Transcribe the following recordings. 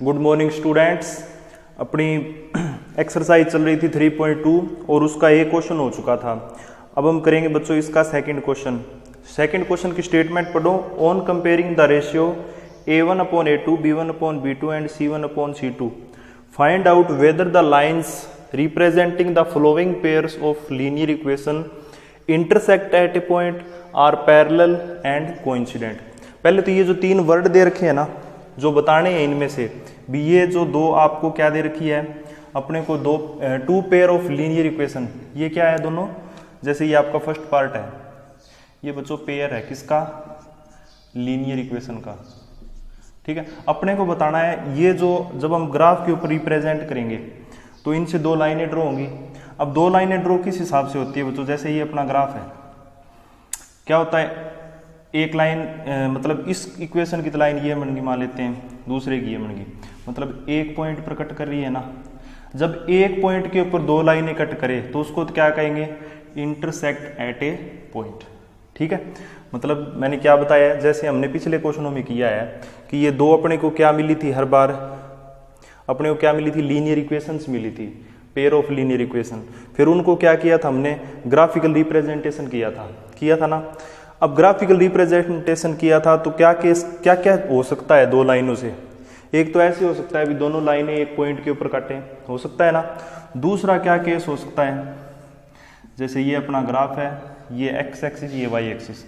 Good morning students. अपनी exercise चल रही थी 3.2 और उसका एक क्वेश्चन हो चुका था। अब हम करेंगे बच्चों इसका सेकंड क्वेश्चन। सेकंड क्वेश्चन की स्टेटमेंट पढ़ो। On comparing the ratio a1/a2 b1/b2 and c1/c2 find out whether the lines representing the following pairs of linear equation intersect at a point or parallel and coincident. पहले तो ये जो तीन word दे रखे हैं ना, जो बताने हैं इनमें से भी, ये जो दो आपको क्या दे रखी है अपने को, two pair of linear equation, ये क्या है दोनों। जैसे ये आपका फर्स्ट पार्ट है, ये बच्चों पेयर है किसका, लीनियर इक्वेशन का। ठीक है, अपने को बताना है ये जो जब हम ग्राफ के ऊपर रिप्रेजेंट करेंगे तो इनसे दो लाइनें ड्रॉ होंगी। अब दो लाइनें ड्रॉ किस हिसाब से होती है बच्चों, जैसे ये अपना ग्राफ है, क्या होता है एक लाइन मतलब इस इक्वेशन की तो लाइन ये बन गई मान लेते हैं, दूसरे की ये बन गई, मतलब एक पॉइंट पर कट कर रही है ना। जब एक पॉइंट के ऊपर दो लाइनें कट करे तो उसको तो क्या कहेंगे, इंटरसेक्ट एट ए पॉइंट। ठीक है, मतलब मैंने क्या बताया, जैसे हमने पिछले क्वेश्चनों में किया है कि ये दो अपने को क्या मिली थी, हर बार अपने को क्या मिली थी, लीनियर इक्वेशंस मिली थी, पेयर ऑफ लीनियर इक्वेशन। फिर उनको क्या किया था हमने, ग्राफिकल रिप्रेजेंटेशन किया था ना। अब ग्राफिकल रिप्रेजेंटेशन किया था तो क्या क्या हो सकता है दो लाइनों से। एक तो ऐसे हो सकता है भी दोनों लाइनें एक पॉइंट के ऊपर काटें, हो सकता है ना। दूसरा क्या केस हो सकता है, जैसे ये अपना ग्राफ है, ये एक्स एक्सिस ये वाई एक्सिस।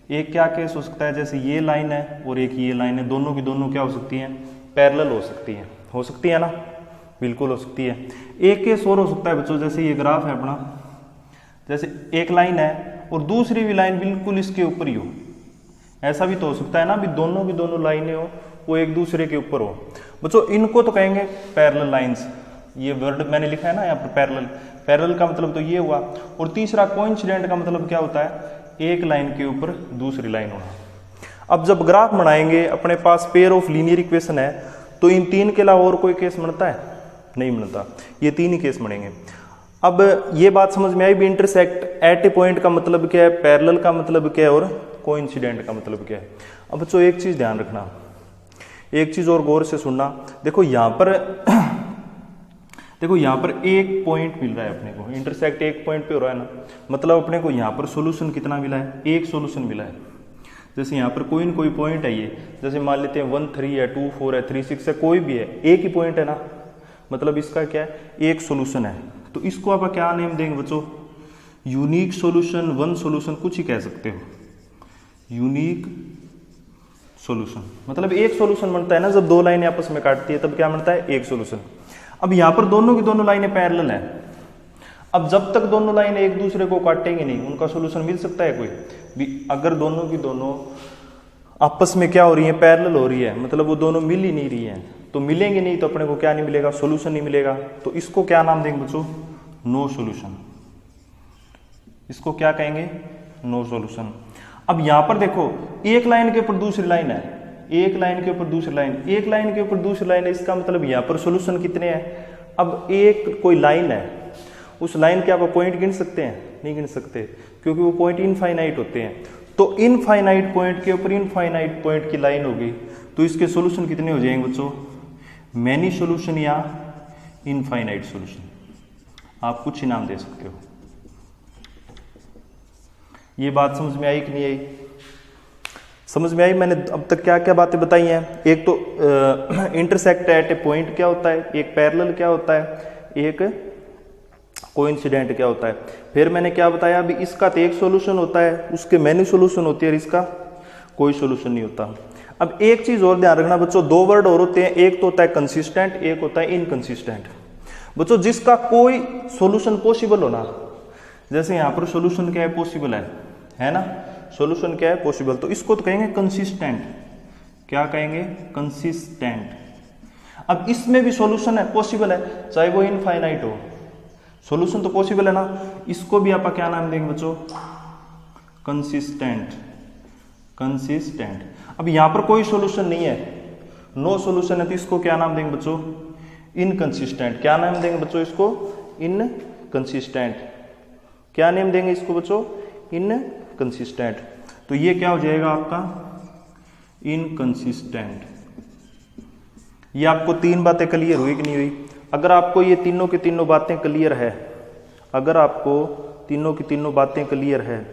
एक क्या केस हो सकता है, जैसे ये लाइन है और एक ये लाइन है, दोनों की दोनों क्या हो सकती हैं, पैरेलल हो सकती है ना, बिल्कुल हो सकती है। एक केस और हो सकता है बच्चों, जैसे ये ग्राफ है अपना, जैसे एक लाइन है और दूसरी भी लाइन बिल्कुल इसके ऊपर ही हो, ऐसा भी तो हो सकता है ना, भी दोनों की दोनों लाइनें हो वो एक दूसरे के ऊपर हो। बच्चों इनको तो कहेंगे पैरेलल लाइंस, ये वर्ड मैंने लिखा है ना यहाँ पर पैरेलल का मतलब तो ये हुआ। और तीसरा कोइंसिडेंट का मतलब क्या होता है, एक लाइन के ऊपर दूसरी लाइन होना। अब जब ग्राफ बनाएंगे अपने पास पेयर ऑफ लीनियर इक्वेशन है तो इन तीन के अलावा और कोई केस बनता है, नहीं बनता, ये तीन ही केस बनेंगे। अब ये बात समझ में आई भी इंटरसेक्ट एट ए पॉइंट का मतलब क्या है, पैरेलल का मतलब क्या है और कोइंसिडेंट का मतलब क्या है। अब बच्चों एक चीज ध्यान रखना, एक चीज और गौर से सुनना। देखो यहाँ पर एक पॉइंट मिल रहा है अपने को, इंटरसेक्ट एक पॉइंट पे हो रहा है ना, मतलब अपने को यहाँ पर सोल्यूशन कितना मिला है, एक सोल्यूशन मिला है। जैसे यहाँ पर कोई पॉइंट है, ये जैसे मान लेते हैं 1 3 है, 2 4 है, 3 6 है, कोई भी है, एक ही पॉइंट है ना, मतलब इसका क्या है, एक सोल्यूशन है। तो इसको आप क्या नेम देंगे बच्चों, यूनिक सॉल्यूशन, वन सॉल्यूशन, कुछ ही कह सकते हो, यूनिक सॉल्यूशन। मतलब एक सॉल्यूशन बनता है ना, जब दो लाइनें आपस में काटती है तब क्या बनता है, एक सॉल्यूशन। अब यहाँ पर दोनों की दोनों लाइनें पैरेलल है। अब जब तक दोनों लाइनें एक दूसरे को काटेंगे नहीं, उनका सॉल्यूशन मिल सकता है कोई भी। अगर दोनों की दोनों आपस में क्या हो रही है, पैरेलल हो रही है, मतलब वो दोनों मिल ही नहीं रही है, तो मिलेंगे नहीं तो अपने को क्या नहीं मिलेगा, सॉल्यूशन नहीं मिलेगा। तो इसको क्या नाम देंगे बच्चों, नो सॉल्यूशन। इसको क्या कहेंगे, नो सॉल्यूशन। अब यहां पर देखो एक लाइन के ऊपर दूसरी लाइन है, एक लाइन के ऊपर दूसरी लाइन, एक लाइन के ऊपर दूसरी लाइन है, इसका मतलब यहां पर सॉल्यूशन कितने हैं। अब एक कोई लाइन है, उस लाइन के आप पॉइंट गिन सकते हैं, नहीं गिन सकते, क्योंकि वो पॉइंट इनफाइनाइट होते हैं। तो इनफाइनाइट पॉइंट के ऊपर इनफाइनाइट पॉइंट की लाइन होगी, तो इसके सॉल्यूशन कितने हो जाएंगे बच्चों, मैनी सॉल्यूशन या इनफाइनाइट सॉल्यूशन, आप कुछ ही नाम दे सकते हो। ये बात समझ में आई कि नहीं आई, समझ में आई। मैंने अब तक क्या क्या बातें बताई हैं, एक तो इंटरसेक्ट एट ए पॉइंट क्या होता है, एक पैरेलल क्या होता है, एक कोइंसिडेंट क्या होता है। फिर मैंने क्या बताया, अभी इसका तो एक सॉल्यूशन होता है, उसके मैनी सॉल्यूशन होती है और इसका कोई सॉल्यूशन नहीं होता। अब एक चीज और ध्यान रखना बच्चों, दो वर्ड और होते हैं, एक तो होता है कंसिस्टेंट, एक होता है इनकंसिस्टेंट। बच्चों जिसका कोई सॉल्यूशन पॉसिबल होना, जैसे यहां पर सॉल्यूशन क्या है, पॉसिबल है ना, सॉल्यूशन क्या है, पॉसिबल, तो इसको तो कहेंगे कंसिस्टेंट। क्या कहेंगे, कंसिस्टेंट। अब इसमें भी सॉल्यूशन है, पॉसिबल है, चाहे वो इनफाइनाइट हो, सॉल्यूशन तो पॉसिबल है ना, इसको भी आप क्या नाम देंगे बच्चों, कंसिस्टेंट। अब यहां पर कोई सॉल्यूशन नहीं है, नो सॉल्यूशन है, तो इसको क्या नाम देंगे बच्चों, इनकंसिस्टेंट। क्या नाम देंगे बच्चों इसको, इनकंसिस्टेंट। क्या नेम देंगे इसको बच्चों, इनकंसिस्टेंट। तो ये क्या हो जाएगा आपका, इनकंसिस्टेंट। ये आपको तीन बातें क्लियर हुई कि नहीं हुई? अगर आपको ये तीनों की तीनों बातें क्लियर है, अगर आपको तीनों की तीनों बातें क्लियर है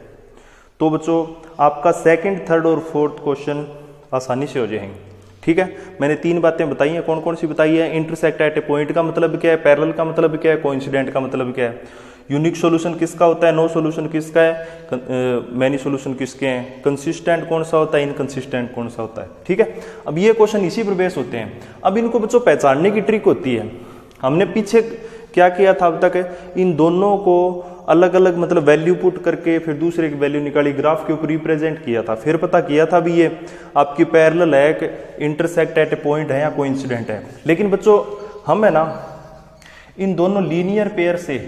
तो बच्चों आपका सेकंड, थर्ड और फोर्थ क्वेश्चन आसानी से हो जाएंगे। ठीक है, मैंने तीन बातें बताई हैं। कौन कौन सी बताई है? इंटरसेक्ट एट ए पॉइंट का मतलब क्या है, पैरेलल का मतलब क्या है, कोइंसिडेंट का मतलब क्या है, यूनिक सॉल्यूशन किसका होता है, नो सॉल्यूशन किसका है, मैनी सॉल्यूशन किसके हैं, कंसिस्टेंट कौन सा होता है, इनकंसिस्टेंट कौन सा होता है। ठीक है, अब ये क्वेश्चन इसी पर बेस होते हैं। अब इनको बच्चों पहचानने की ट्रिक होती है। हमने पीछे क्या किया था अब तक, इन दोनों को अलग अलग मतलब वैल्यू पुट करके फिर दूसरे की वैल्यू निकाली, ग्राफ के ऊपर रिप्रेजेंट किया था, फिर पता किया था भी ये आपकी पैरेलल है कि इंटरसेक्ट एट ए पॉइंट है या कोइंसिडेंट है। लेकिन बच्चों हम है ना इन दोनों लीनियर पेयर से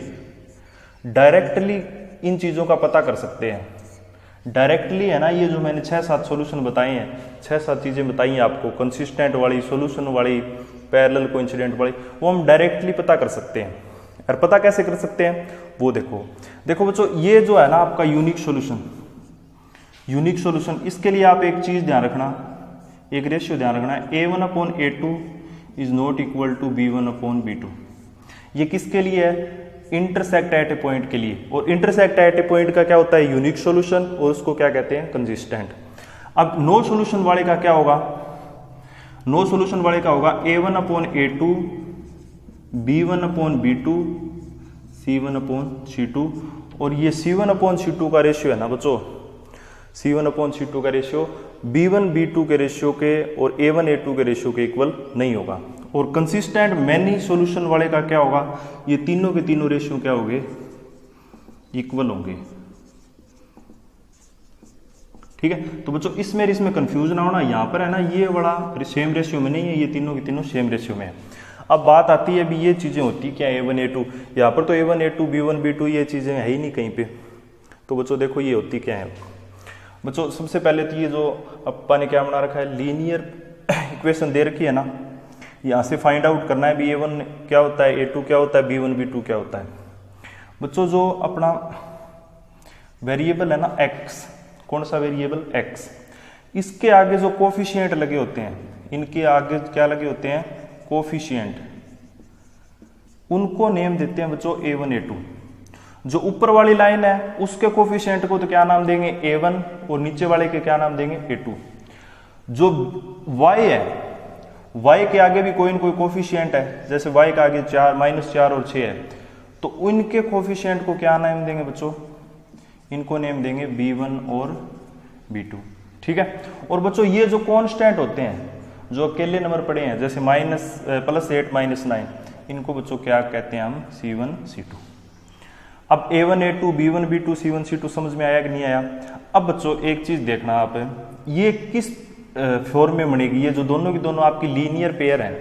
डायरेक्टली इन चीज़ों का पता कर सकते हैं। डायरेक्टली है ना, ये जो मैंने 6-7 सॉल्यूशन बताए हैं, 6-7 चीज़ें बताई हैं आपको, कंसिस्टेंट वाली, सॉल्यूशन वाली, पैरेलल, कोइंसिडेंट वाली, वो हम डायरेक्टली पता कर सकते हैं। और पता कैसे कर सकते हैं वो देखो बच्चों, ये जो है ना आपका यूनिक सॉल्यूशन, यूनिक सॉल्यूशन, इसके लिए आप एक चीज़ ध्यान रखना, एक रेशियो ध्यान रखना, A1/A2 is not equal to B1/B2। ये किसके लिए है? इंटरसेक्ट एट ए पॉइंट के लिए। और इंटरसेक्ट एट ए पॉइंट का क्या होता है? यूनिक सॉल्यूशन, और उसको क्या कहते हैं? कंसिस्टेंट। अब नो सॉल्यूशन वाले का क्या होगा? नो सॉल्यूशन वाले का होगा A1/A2 B1/B2 C1/C2। और ये C1/C2 का रेशियो है ना बच्चों, C1/C2 का रेशियो B1/B2 के रेशियो के और A1/A2 के रेशियो के इक्वल नहीं होगा। और कंसिस्टेंट मैनी सॉल्यूशन वाले का क्या होगा? ये तीनों के तीनों रेशियो क्या होंगे? इक्वल होंगे। ठीक है, तो बच्चों इसमें कंफ्यूज ना होना, यहाँ पर है ना ये बड़ा सेम रेशियो में नहीं है, ये तीनों के तीनों सेम रेशियो में है। अब बात आती है अभी ये चीजें होती क्या, A1/A2, यहाँ पर तो A1/A2 B1/B2 ये चीजें है ही नहीं कहीं पे। तो बच्चों देखो ये होती क्या है बच्चों, सबसे पहले तो ये जो अपा ने क्या बना रखा है, लीनियर इक्वेशन दे रखी है ना, यहाँ से फाइंड आउट करना है भी A1 क्या होता है, A2 क्या होता है, B1/B2 क्या होता है। बच्चों जो अपना वेरिएबल है ना x, कौन सा वेरिएबल? x, इसके आगे जो कोफिशिएंट लगे होते हैं, इनके आगे क्या लगे होते हैं? कोफिशिएंट, उनको नेम देते हैं बच्चों A1/A2। जो ऊपर वाली लाइन है उसके कोफिशिएंट को तो क्या नाम देंगे? A1, और नीचे वाले के क्या नाम देंगे? A2। जो y है, y के आगे भी कोई न कोई कोफिशिएंट है, जैसे y के आगे 4, -4 और 6 है, तो उनके कोफिशिएंट को क्या नाम देंगे बच्चों? इनको नेम देंगे B1 और B2। ठीक है, और बच्चों ये जो कांस्टेंट होते हैं, जो अकेले नंबर पड़े हैं, जैसे +8 -9, इनको बच्चों क्या कहते हैं हम? C1 C2। अब A1/A2 B1/B2 C1 C2 समझ में आया कि नहीं आया? अब बच्चों एक चीज देखना आप, ये किस फॉर्म में बनेगी? ये जो दोनों की दोनों आपकी लीनियर पेयर हैं,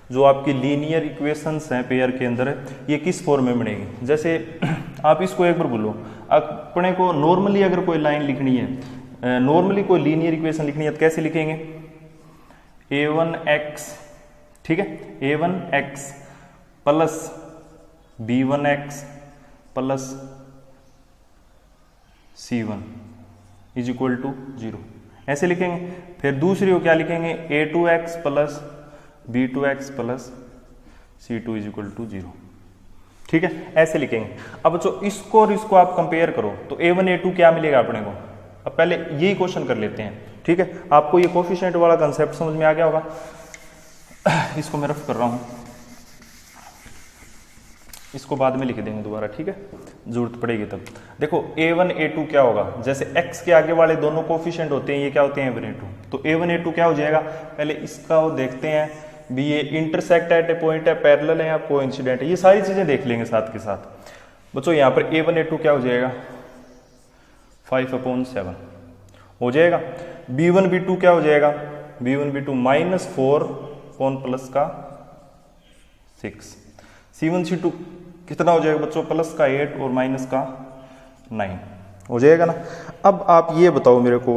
जो आपकी लीनियर इक्वेशंस हैं पेयर के अंदर, ये किस फॉर्म में बनेगी? जैसे आप इसको एक बार बोलो, अपने को नॉर्मली अगर कोई लाइन लिखनी है, नॉर्मली कोई लीनियर इक्वेशन लिखनी है तो कैसे लिखेंगे? A1x, ठीक है, A1x plus B1x plus C1 is equal to 0, ऐसे लिखेंगे। फिर दूसरी को क्या लिखेंगे? A2x plus B2x plus C2 is equal to 0। ठीक है, ऐसे लिखेंगे। अब बच्चों इसको और इसको आप कंपेयर करो तो A1/A2 क्या मिलेगा अपने को? अब पहले यही क्वेश्चन कर लेते हैं। ठीक है, आपको ये कोफिशिएंट वाला कंसेप्ट समझ में आ गया होगा। इसको मैं रफ कर रहा हूं, इसको बाद में लिख देंगे दोबारा, ठीक है, जरूरत पड़ेगी तब। देखो A1/A2 क्या होगा? जैसे x के आगे वाले दोनों कोफिशिएंट होते हैं, ये क्या होते हैं? A1/A2। तो A1/A2 क्या हो जाएगा? पहले इसका देखते हैं भी, ये इंटरसेक्ट एट ए पॉइंट है, पैरेलल है या कोइंसिडेंट है, ये सारी चीजें देख लेंगे साथ के साथ। बच्चों यहाँ पर A1/A2 क्या हो जाएगा? 5/7 हो जाएगा। B1/B2 क्या हो जाएगा? B1/B2 -4 प्लस का 6। C1/C2 कितना हो जाएगा बच्चों? प्लस का 8 और माइनस का 9 हो जाएगा ना। अब आप ये बताओ मेरे को,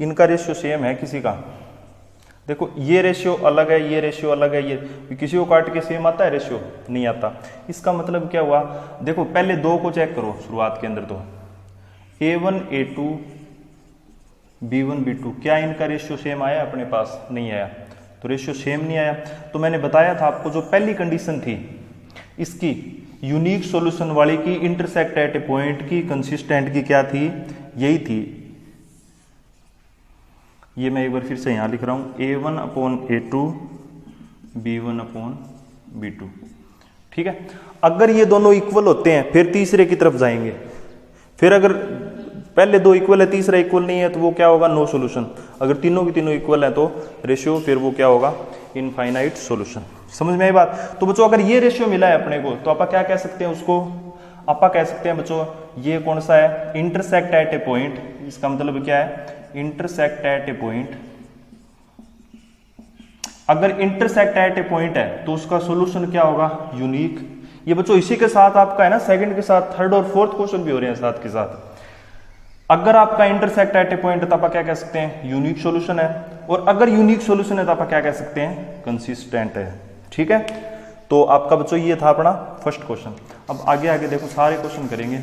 इनका रेशियो सेम है किसी का? देखो ये रेशियो अलग है, ये रेशियो अलग है, ये किसी को काट के सेम आता है रेशियो? नहीं आता। इसका मतलब क्या हुआ? देखो पहले दो को चेक करो शुरुआत के अंदर, तो A1/A2 B1/B2 क्या इनका रेशियो सेम आया अपने पास? नहीं आया। तो रेशियो सेम नहीं आया। तो मैंने बताया था आपको जो पहली कंडीशन थी इसकी यूनिक सॉल्यूशन वाली की इंटरसेक्ट एट ए पॉइंट की कंसिस्टेंट की क्या थी, यही थी। ये मैं एक बार फिर से यहां लिख रहा हूं, A1/A2 B1/B2। ठीक है, अगर ये दोनों इक्वल होते हैं फिर तीसरे की तरफ जाएंगे, फिर अगर पहले दो इक्वल है तीसरा इक्वल नहीं है तो वो क्या होगा, नो सॉल्यूशन। अगर तीनों की तीनों इक्वल है तो रेशियो फिर वो क्या होगा, इनफाइनाइट सॉल्यूशन। समझ में आई बात। तो बच्चों अगर ये रेशियो मिला है अपने को तो आप क्या कह सकते हैं उसको, आप कह सकते हैं बच्चों ये कौन सा है, इंटरसेक्ट एट ए पॉइंट। इसका मतलब क्या है, इंटरसेक्ट एट ए पॉइंट। अगर इंटरसेक्ट एट ए पॉइंट है तो उसका सॉल्यूशन क्या होगा, यूनिक। ये बच्चों इसी के साथ आपका है ना सेकंड के साथ थर्ड और फोर्थ क्वेश्चन भी हो रहे हैं साथ के साथ। अगर आपका इंटरसेक्ट एट ए पॉइंट है तो आप क्या कह सकते हैं, यूनिक सॉल्यूशन है। और अगर यूनिक सॉल्यूशन है तो आप क्या कह सकते हैं, कंसिस्टेंट है। ठीक है, तो आपका बच्चों ये था अपना फर्स्ट क्वेश्चन। अब आगे आगे देखो सारे क्वेश्चन करेंगे।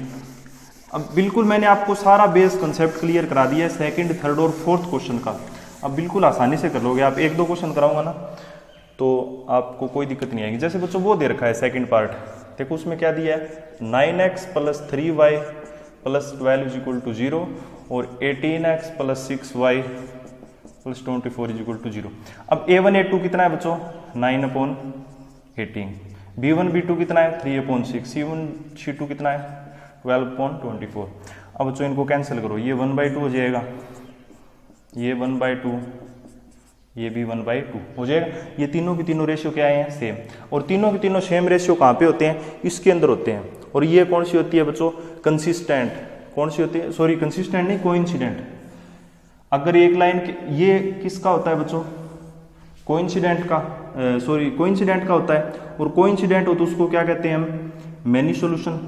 अब बिल्कुल मैंने आपको सारा बेस कंसेप्ट क्लियर करा दिया है सेकंड थर्ड और फोर्थ क्वेश्चन का। अब बिल्कुल आसानी से कर लोगे आप, एक दो क्वेश्चन कराऊंगा ना तो आपको कोई दिक्कत नहीं आएगी। जैसे बच्चों वो दे रखा है सेकंड पार्ट, देखो उसमें क्या दिया है, 9x + 3y + 12 = 0 और 18x + 6y + 24 = 0। अब A1 A2 कितना है बच्चों, 9/18। B1 B2 कितना है, 3/6। C1 C2 कितना है, 12/24। अब बच्चों इनको कैंसिल करो, ये 1/2 हो जाएगा, ये 1/2, ये भी 1/2 हो जाएगा। ये तीनों की तीनों रेशियो क्या है, सेम। और तीनों की तीनों सेम रेशियो कहाँ पे होते हैं, इसके अंदर होते हैं। और ये कौन सी होती है बच्चों, कंसिस्टेंट। कौन सी होती है, सॉरी कंसिस्टेंट नहीं, कोइंसिडेंट। अगर एक लाइन ये किसका होता है बच्चों, कोइंसिडेंट का, सॉरी कोइंसिडेंट का होता है। और कोइंसिडेंट हो तो उसको क्या कहते हैं हम, मेनी सॉल्यूशन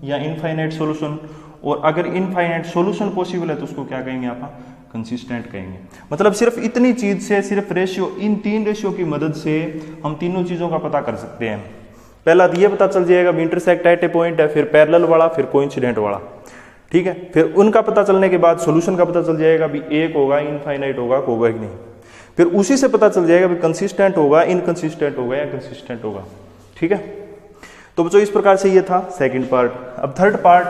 या इनफाइनाइट सॉल्यूशन। और अगर इनफाइनाइट सॉल्यूशन पॉसिबल है तो उसको क्या कहेंगे आप, कंसिस्टेंट कहेंगे। मतलब सिर्फ इतनी चीज से, सिर्फ रेशियो, इन तीन रेशियो की मदद से हम तीनों चीजों का पता कर सकते हैं। पहला तो ये पता चल जाएगा भी इंटरसेक्ट एट ए पॉइंट है, फिर पैरेलल वाला, फिर कोइंसिडेंट वाला। ठीक है, फिर उनका पता चलने के बाद सॉल्यूशन का पता चल जाएगा भी एक होगा, इनफाइनाइट होगा कि नहीं। फिर उसी से पता चल जाएगा भी कंसिस्टेंट होगा, इनकंसिस्टेंट होगा या कंसिस्टेंट होगा। ठीक है, तो बच्चों इस प्रकार से ये था सेकंड पार्ट। अब थर्ड पार्ट,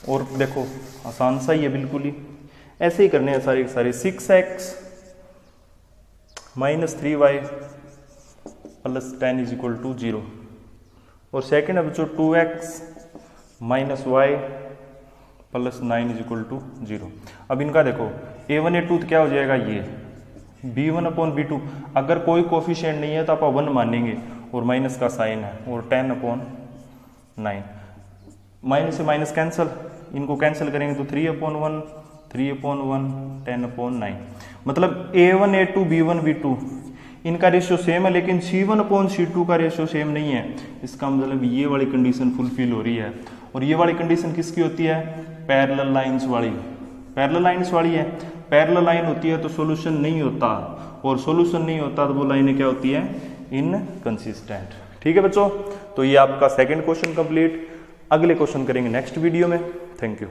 और देखो आसान सा ही है बिल्कुल ही, ऐसे ही करने हैं सारे सारे। 6x - 3y + 10 = 0। और सेकंड है बच्चों 2x - y + 9 = 0। अब इनका देखो A1 A2 तो क्या हो जाएगा, ये B1/B2। अगर कोई कोफिशिएंट नहीं है तो आप 1 मानेंगे और माइनस का साइन है, और 10/9। माइनस से माइनस कैंसिल, इनको कैंसिल करेंगे तो 3/1 3/1 10/9। मतलब A1 A2 B1 B2 इनका रेशियो सेम है, लेकिन C1/C2 का रेशियो सेम नहीं है। इसका मतलब ये वाली कंडीशन फुलफिल हो रही है। और ये वाली कंडीशन किसकी होती है, पैरेलल लाइंस वाली। पैरेलल लाइंस वाली है, पैरेलल लाइन होती है तो सॉल्यूशन नहीं होता, और सॉल्यूशन नहीं होता तो वो लाइनें क्या होती है, इनकंसिस्टेंट। ठीक है बच्चों, तो ये आपका सेकंड क्वेश्चन कंप्लीट। अगले क्वेश्चन करेंगे नेक्स्ट वीडियो में। Thank you.